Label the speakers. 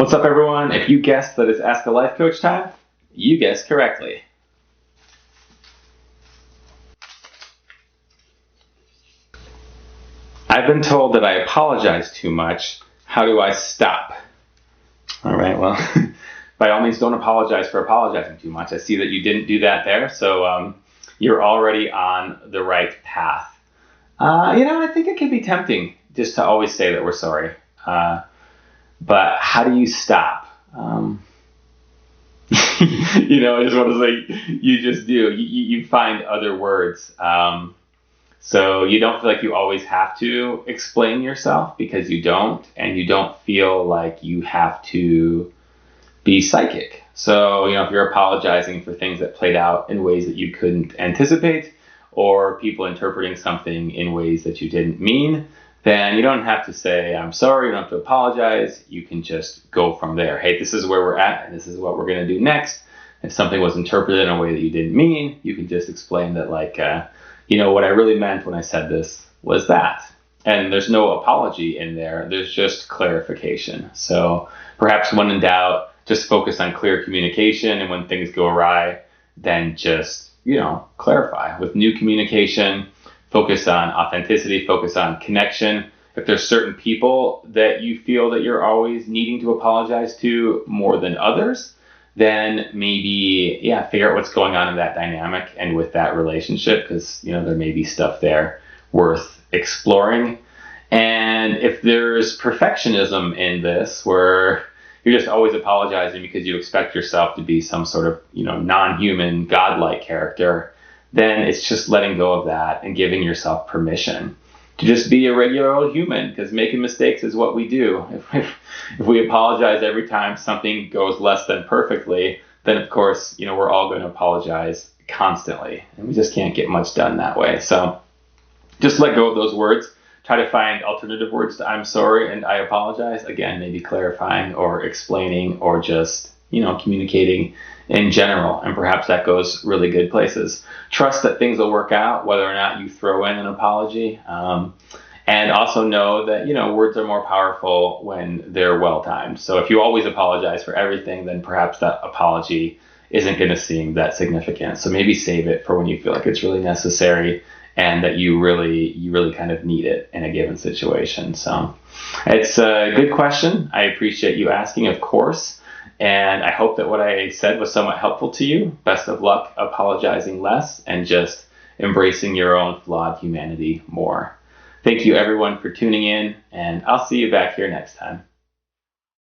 Speaker 1: What's up, everyone? If you guessed that it's Ask a Life Coach time, you guessed correctly. I've been told that I apologize too much. How do I stop? All right, well, by all means, don't apologize for apologizing too much. I see that you didn't do that there, so you're already on the right path. I think it can be tempting just to always say that we're sorry. But how do you stop? I just want to say you just do. You find other words. So you don't feel like you always have to explain yourself because you don't, and you don't feel like you have to be psychic. So, if you're apologizing for things that played out in ways that you couldn't anticipate, or people interpreting something in ways that you didn't mean, then you don't have to say, I'm sorry, you don't have to apologize. You can just go from there. Hey, this is where we're at, and this is what we're going to do next. If something was interpreted in a way that you didn't mean, you can just explain that, what I really meant when I said this was that. And there's no apology in there. There's just clarification. So perhaps when in doubt, just focus on clear communication. And when things go awry, then just, clarify with new communication. Focus on authenticity, focus on connection. If there's certain people that you feel that you're always needing to apologize to more than others, then maybe, figure out what's going on in that dynamic and with that relationship, because, there may be stuff there worth exploring. And if there's perfectionism in this, where you're just always apologizing because you expect yourself to be some sort of, non-human, godlike character, then it's just letting go of that and giving yourself permission to just be a regular old human, because making mistakes is what we do. If we apologize every time something goes less than perfectly, then of course, we're all going to apologize constantly, and we just can't get much done that way. So just let go of those words. Try to find alternative words to I'm sorry and I apologize. Again, maybe clarifying or explaining or just, communicating in general. And perhaps that goes really good places. Trust that things will work out, whether or not you throw in an apology. And also know that, words are more powerful when they're well-timed. So if you always apologize for everything, then perhaps that apology isn't going to seem that significant. So maybe save it for when you feel like it's really necessary and that you really kind of need it in a given situation. So it's a good question. I appreciate you asking, of course. And I hope that what I said was somewhat helpful to you. Best of luck apologizing less and just embracing your own flawed humanity more. Thank you, everyone, for tuning in, and I'll see you back here next time.